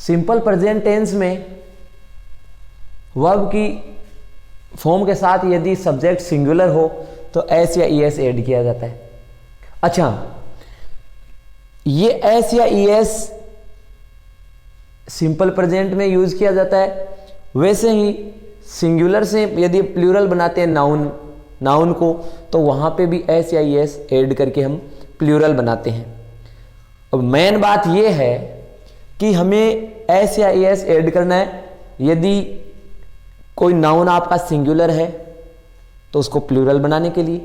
Simple present tense में verb की form के साथ यदि सब्जेक्ट सिंगुलर हो तो एस या ईएस ऐड किया जाता है। अच्छा, ये एस या ईएस सिंपल प्रेजेंट में यूज किया जाता है, वैसे ही सिंगुलर से यदि प्लूरल बनाते हैं नाउन को तो वहां पे भी एस या ईएस ऐड करके हम प्लूरल बनाते हैं। अब मेन बात यह है कि हमें एस या ईएस ऐड करना है यदि कोई नाउन आपका सिंगुलर है तो उसको प्लूरल बनाने के लिए,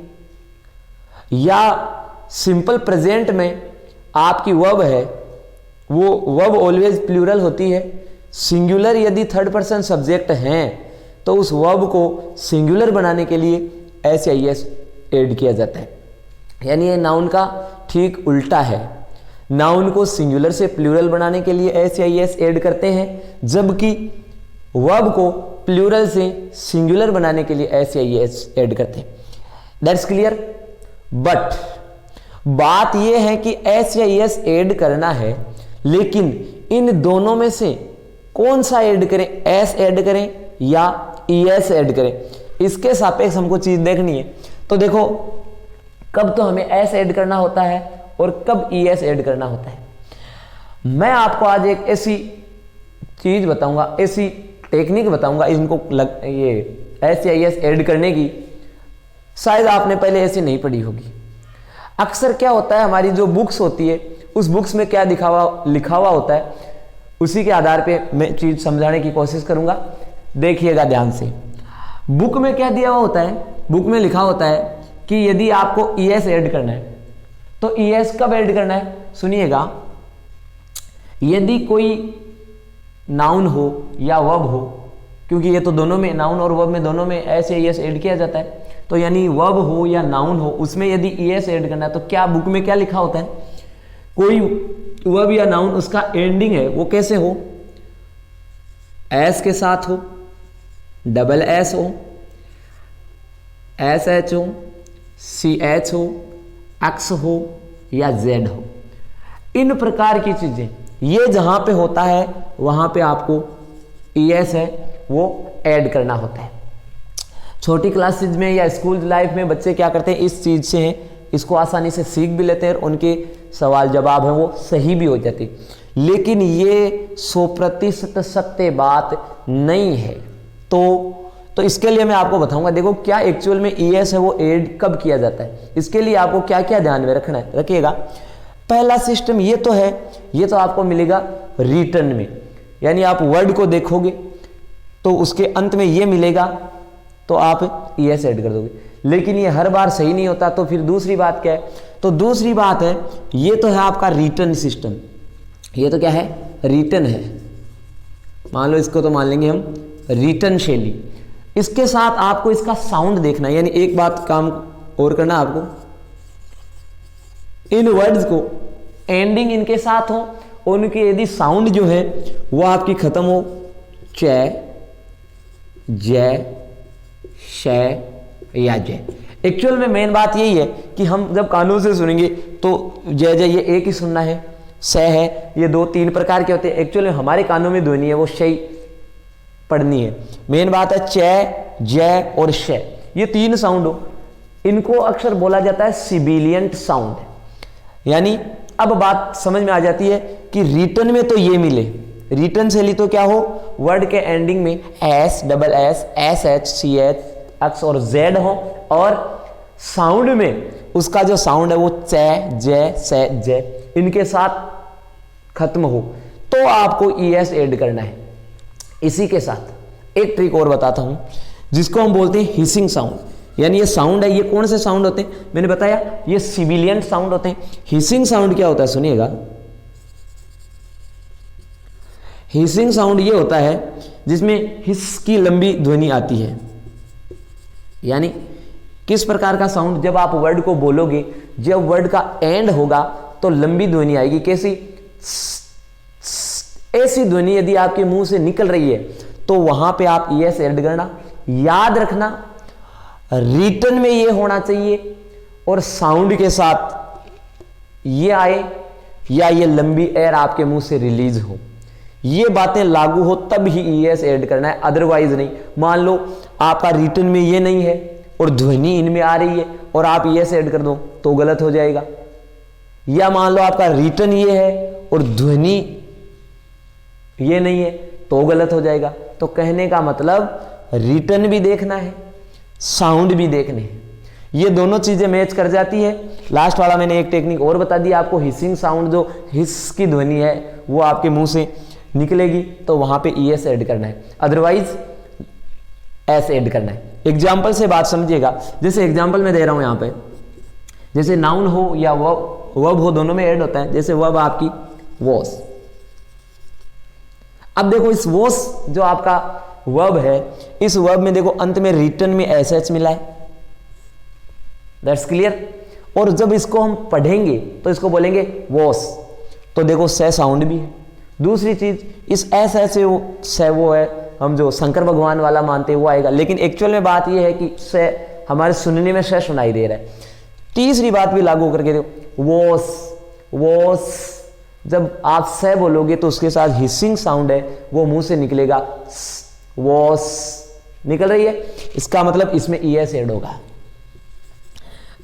या सिंपल प्रेजेंट में आपकी वर्ब है वो वर्ब ऑलवेज प्लूरल होती है। सिंगुलर यदि थर्ड पर्सन सब्जेक्ट हैं तो उस वर्ब को सिंगुलर बनाने के लिए एस या ईएस ऐड किया जाता है। यानी ये नाउन का ठीक उल्टा है। नाउन को सिंगुलर से प्लूरल बनाने के लिए एस या ईएस ऐड करते हैं, जबकि वर्ब को प्लूरल से सिंगुलर बनाने के लिए एस या ईएस ऐड करते हैं। That's clear. बट बात यह है कि एस या ईएस ऐड करना है, लेकिन इन दोनों में से कौन सा ऐड करें, एस ऐड करें या ईएस ऐड करें, इसके सापेक्ष हमको चीज देखनी है। तो देखो, कब तो हमें एस ऐड करना होता है और कब ईएस ऐड करना होता है। मैं आपको आज एक ऐसी चीज बताऊंगा, ऐसी टेक्निक बताऊंगा इनको ये एस या ईएस ऐड करने की। शायद आपने पहले ऐसी नहीं पढ़ी होगी। अक्सर क्या होता है, हमारी जो बुक्स होती है उस बुक्स में क्या लिखा हुआ होता है, उसी के आधार पे मैं चीज समझाने की कोशिश करूंगा। देखिएगा ध्यान से। बुक में क्या दिया हुआ होता है, बुक में लिखा होता है कि यदि आपको ईएस ऐड करना है तो ईएस कब ऐड करना है, सुनिएगा। यदि कोई नाउन हो या वर्ब हो, क्योंकि ये तो दोनों में, नाउन और वर्ब में दोनों में एस या ईएस ऐड किया जाता है, तो यानी वर्ब हो या नाउन हो उसमें यदि ईएस ऐड करना है तो क्या बुक में क्या लिखा होता है, कोई वर्ब या नाउन उसका एंडिंग है वो कैसे हो, एस के साथ हो, डबल एस हो, एस एच हो, सी एच हो, एक्स हो या जेड हो। इन प्रकार की चीजें ये जहां पे होता है वहां पे आपको ईएस है वो ऐड करना होता है। छोटी क्लासेज में या स्कूल लाइफ में बच्चे क्या करते हैं, इस चीज से हैं, इसको आसानी से सीख भी लेते हैं और उनके सवाल जवाब है वो सही भी हो जाते, लेकिन ये 100% सत्य बात नहीं है। तो इसके लिए मैं आपको बताऊंगा। देखो क्या एक्चुअल में ईएस है वो ऐड कब किया जाता है, इसके लिए आपको क्या क्या ध्यान में रखना है, रखिएगा। पहला सिस्टम ये तो है, ये तो आपको मिलेगा रिटर्न में, यानी आप वर्ड को देखोगे तो उसके अंत में ये मिलेगा तो आप ईएस ऐड कर दोगे, लेकिन ये हर बार सही नहीं होता। तो फिर दूसरी बात क्या है, तो दूसरी बात है ये तो है आपका रिटर्न सिस्टम, ये तो क्या है, रिटर्न है। मान लो इसको तो मान लेंगे हम रिटर्न शैली। इसके साथ आपको इसका साउंड देखना है, यानी एक बात काम और करना आपको, इन वर्ड्स को एंडिंग इनके साथ हो, उनके यदि साउंड जो है वो आपकी खत्म हो, च, जय, शय या जय। एक्चुअल में मेन बात यही है कि हम जब कानों से सुनेंगे तो जय जय ये एक ही सुनना है, स है ये 2-3 प्रकार के होते हैं। एक्चुअल में हमारे कानों में ध्वनि है वो शय पढ़नी है। मेन बात है च, जय और श, ये 3 साउंड हो, इनको अक्सर बोला जाता है सिबिलियंट साउंड। यानी अब बात समझ में आ जाती है कि रिटर्न में तो ये मिले, रिटर्न शैली तो क्या हो, वर्ड के एंडिंग में S, double S, S H, C H, X और जेड हो, और साउंड में उसका जो साउंड है वो च, जय, से, जय इनके साथ खत्म हो, तो आपको ईएस ऐड करना है। इसी के साथ एक ट्रिक और बताता हूं जिसको हम बोलते हैं हिसिंग साउंड। यानी ये साउंड है, ये कौन से साउंड होते हैं, मैंने बताया ये सिबिलियंट साउंड होते हैं। हिसिंग साउंड क्या होता है, सुनिएगा। हिसिंग साउंड ये होता है जिसमें हिस की लंबी ध्वनि आती है। यानी किस प्रकार का साउंड, जब आप वर्ड को बोलोगे, जब वर्ड का एंड होगा तो लंबी ध्वनि आएगी। कैसी, ऐसी ध्वनि यदि आपके मुंह से निकल रही है तो वहां पे आप ईएस ऐड करना। याद रखना रिटर्न में ये होना चाहिए और साउंड के साथ ये आए या ये लंबी एयर आपके मुंह से रिलीज हो। ये बातें लागू हो तब ही ES ऐड करना है, अदरवाइज नहीं। मान लो आपका रिटन में ये नहीं है और ध्वनि इनमें आ रही है और आप ES ऐड कर दो तो गलत हो जाएगा। या मान लो आपका रिटन ये है और ध्वनि ये नहीं है तो गलत हो जाएगा। तो कहने का मतलब रिटन भी देखना है, साउंड भी देखने हैं, ये दोनों चीजें मैच कर जाती है। लास्ट वाला मैंने एक टेक्निक और बता दी आपको, हिसिंग साउंड, जो हिस की ध्वनि है वो आपके मुंह से निकलेगी तो वहां पे ES ऐड करना है, अदरवाइज S ऐड करना है। एग्जाम्पल से बात समझिएगा, जैसे एग्जाम्पल मैं दे रहा हूं यहां पे, जैसे नाउन हो या वर्ब हो, दोनों में ऐड होता है। जैसे वर्ब आपकी वॉस, अब देखो इस वॉस जो आपका वर्ब है, इस वर्ब में देखो अंत में रिटन में SH मिला है, दैट्स क्लियर। और जब इसको हम पढ़ेंगे तो इसको बोलेंगे वॉस, तो देखो से साउंड भी है। दूसरी चीज, इस से वो है, हम जो शंकर भगवान वाला मानते हैं वो आएगा, लेकिन एक्चुअल में बात ये है कि से हमारे सुनने में से सुनाई दे रहा है। तीसरी बात भी लागू करके देखो, वॉस, जब आप से बोलोगे तो उसके साथ हिसिंग साउंड है वो मुंह से निकलेगा, वॉस निकल रही है, इसका मतलब इसमें ES ऐड होगा।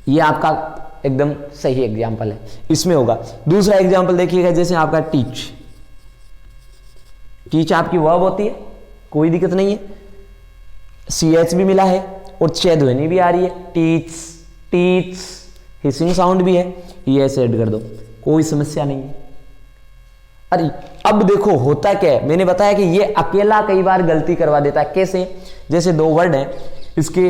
ये आपका एकदम सही एग्जाम्पल है, इसमें होगा। दूसरा एग्जाम्पल देखिएगा, जैसे आपका टीच आपकी वर्ब होती है, कोई दिक्कत नहीं है, CH भी मिला है और च ध्वनि भी आ रही है, टीच हिसिंग साउंड भी है, ES ऐड कर दो, कोई समस्या नहीं है। अरे अब देखो होता क्या है, मैंने बताया कि ये अकेला कई बार गलती करवा देता है। कैसे? जैसे दो वर्ड हैं, इसके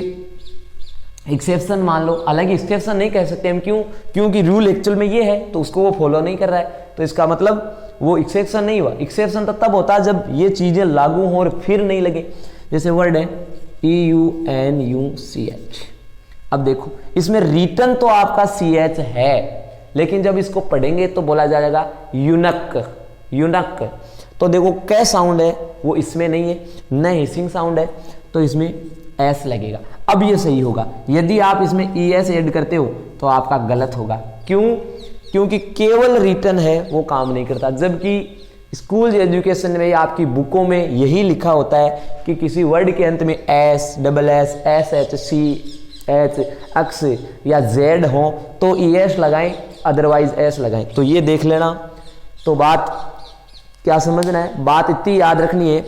एक्सेप्शन मान लो, हालांकि एक्सेप्शन नहीं कह सकते हम, क्योंकि रूल एक्चुअल में ये है तो उसको वो फॉलो नहीं कर रहा है, तो इसका मतलब वो एक्सेप्शन नहीं हुआ। एक्सेप्शन तो तब होता है जब ये चीजें लागू हो और फिर नहीं लगे। जैसे वर्ड है EUNUCH, अब देखो इसमें रिटन तो आपका CH है, लेकिन जब इसको पढ़ेंगे तो बोला जाएगा यूनक। तो देखो कै साउंड है वो इसमें नहीं है, न हिसिंग साउंड है, तो इसमें S लगेगा। अब ये सही होगा। यदि आप इसमें ES ऐड करते हो तो आपका गलत होगा। क्योंकि केवल रिटन है वो काम नहीं करता, जबकि स्कूल एजुकेशन में या आपकी बुकों में यही लिखा होता है कि किसी वर्ड के अंत में S, SS, SH, CH, X या Z हो तो ES लगाएं, अदरवाइज S लगाएं। तो ये देख लेना। तो बात क्या समझना है, बात इतनी याद रखनी है,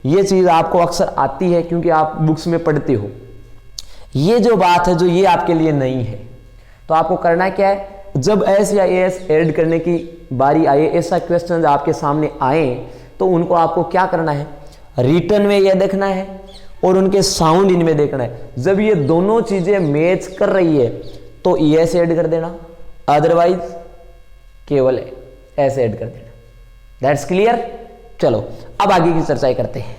ये चीज आपको अक्सर आती है क्योंकि आप बुक्स में पढ़ते हो। ये जो बात है जो ये आपके लिए नहीं है, तो आपको करना क्या है, जब S या AS ऐड करने की बारी आए, ऐसा क्वेश्चन आपके सामने आए, तो उनको आपको क्या करना है, रिटन में ये देखना है और उनके साउंड इनमें देखना है। जब ये दोनों चीजें मैच कर रही है तो ES ऐड कर देना, अदरवाइज केवल S ऐड कर देना। That's clear. चलो अब आगे की चर्चा करते हैं।